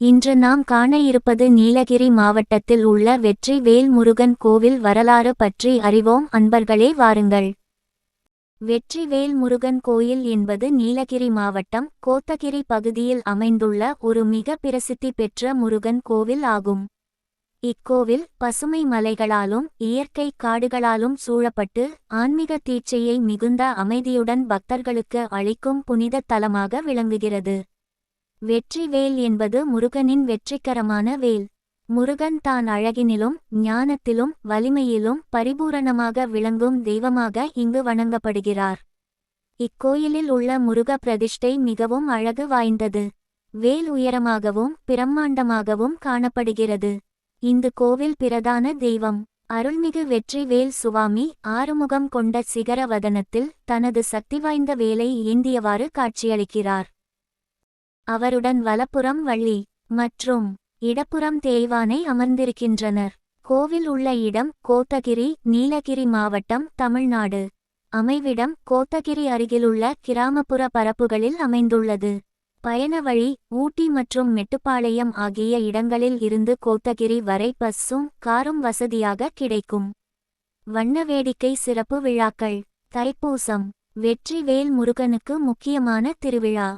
இன்று நாம் காண இருப்பது நீலகிரி மாவட்டத்தில் உள்ள வெற்றி வேல் முருகன் கோவில் வரலாறு பற்றி அறிவோம் அன்பர்களே, வாருங்கள். வெற்றி வேல் முருகன் கோயில் என்பது நீலகிரி மாவட்டம் கோத்தகிரி பகுதியில் அமைந்துள்ள ஒரு மிக பிரசித்தி பெற்ற முருகன் கோவில் ஆகும். இக்கோவில் பசுமை மலைகளாலும் இயற்கை காடுகளாலும் சூழப்பட்டு ஆன்மீக தீட்சையை மிகுந்த அமைதியுடன் பக்தர்களுக்கு அளிக்கும் புனித தலமாக விளங்குகிறது. வெற்றி வேல் என்பது முருகனின் வெற்றிகரமான வேல். முருகன் தான் அழகினிலும் ஞானத்திலும் வலிமையிலும் பரிபூரணமாக விளங்கும் தெய்வமாக இங்கு வணங்கப்படுகிறார். இக்கோயிலில் உள்ள முருக பிரதிஷ்டை மிகவும் அழகு வாய்ந்தது. வேல் உயரமாகவும் பிரம்மாண்டமாகவும் காணப்படுகிறது. இந்த கோவில் பிரதான தெய்வம் அருள்மிகு வெற்றி வேல் சுவாமி ஆறுமுகம் கொண்ட சிகர வதனத்தில் தனது சக்தி வாய்ந்த வேலை ஏந்தியவாறு காட்சியளிக்கிறார். அவருடன் வலப்புறம் வள்ளி மற்றும் இடப்புறம் தேய்வானை அமர்ந்திருக்கின்றனர். கோவில் உள்ள இடம் கோத்தகிரி, நீலகிரி மாவட்டம், தமிழ்நாடு. அமைவிடம் கோத்தகிரி அருகிலுள்ள கிராமப்புற பரப்புகளில் அமைந்துள்ளது. பயண வழி ஊட்டி மற்றும் மெட்டுப்பாளையம் ஆகிய இடங்களில் இருந்து கோத்தகிரி வரை பஸ்ஸும் காரும் வசதியாக கிடைக்கும். வண்ண வேடிக்கை சிறப்பு விழாக்கள். தைப்பூசம் வெற்றி வேல் முருகனுக்கு முக்கியமான திருவிழா.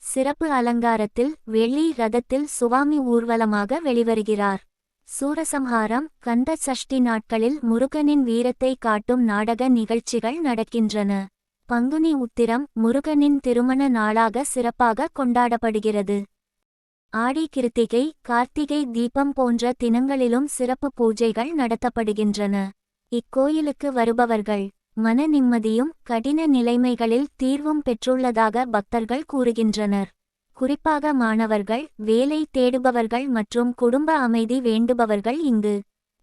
சிறப்பு அலங்காரத்தில் வெள்ளி ரதத்தில் சுவாமி ஊர்வலமாக வெளிவருகிறார். சூரசம்ஹாரம் கந்த சஷ்டி நாட்களில் முருகனின் வீரத்தை காட்டும் நாடக நிகழ்ச்சிகள் நடக்கின்றன. பங்குனி உத்திரம் முருகனின் திருமண நாளாக சிறப்பாக கொண்டாடப்படுகிறது. ஆடி கிருத்திகை கார்த்திகை தீபம் போன்ற தினங்களிலும் சிறப்பு பூஜைகள் நடத்தப்படுகின்றன. இக்கோயிலுக்கு வருபவர்கள் மன நிம்மதியும் கடின நிலைமைகளில் தீர்வும் பெற்றுள்ளதாக பக்தர்கள் கூறுகின்றனர். குறிப்பாக மாணவர்கள், வேலை தேடுபவர்கள் மற்றும் குடும்ப அமைதி வேண்டுபவர்கள் இங்கு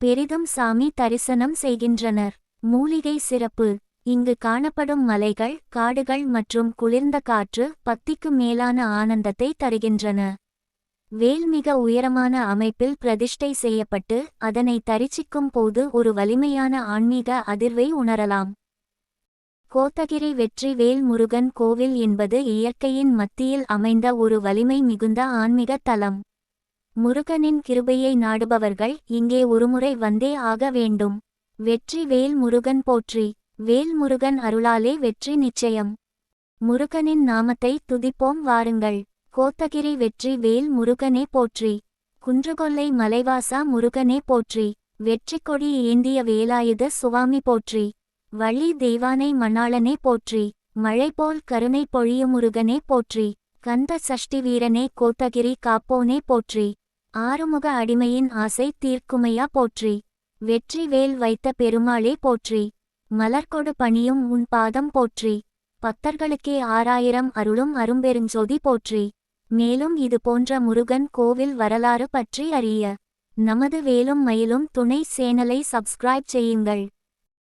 பெரிதும் சாமி தரிசனம் செய்கின்றனர். மூலிகை சிறப்பு இங்கு காணப்படும் மலைகள், காடுகள் மற்றும் குளிர்ந்த காற்று பக்திக்கு மேலான ஆனந்தத்தை தருகின்றன. வேல் மிக உயரமான அமைப்பில் பிரதிஷ்டை செய்யப்பட்டு அதனை தரிசிக்கும் போது ஒரு வலிமையான ஆன்மீக அதிர்வை உணரலாம். கோத்தகிரி வெற்றி வேல் முருகன் கோவில் என்பது இயற்கையின் மத்தியில் அமைந்த ஒரு வலிமை மிகுந்த ஆன்மீக தலம். முருகனின் கிருபையை நாடுபவர்கள் இங்கே ஒருமுறை வந்தே ஆக வேண்டும். வெற்றி வேல் முருகன் போற்றி. வேல் முருகன் அருளாலே வெற்றி நிச்சயம். முருகனின் நாமத்தை துதிப்போம் வாருங்கள். கோத்தகிரி வெற்றி வேல் முருகனே போற்றி. குன்றுகொல்லை மலைவாசா முருகனே போற்றி. வெற்றி கொடி ஏந்திய வேலாயுத சுவாமி போற்றி. வள்ளி தெய்வானை மணாளனே போற்றி. மழை போல் கருணை பொழியும் முருகனே போற்றி. கந்த சஷ்டி வீரனே கோத்தகிரி காப்போனே போற்றி. ஆறுமுக அடிமையின் ஆசை தீர்க்குமையா போற்றி. வெற்றி வேல் வைத்த பெருமாளே போற்றி. மலர்கொடு பணியும் உன் பாதம் போற்றி. பக்தர்களுக்கே 6000 அருளும் அரும்பெருஞ்சோதி போற்றி. மேலும் இது போன்ற முருகன் கோவில் வரலாறு பற்றி அறிய நமது வேலும் மயிலும் துணை சேனலை சப்ஸ்கிரைப் செய்யுங்கள்.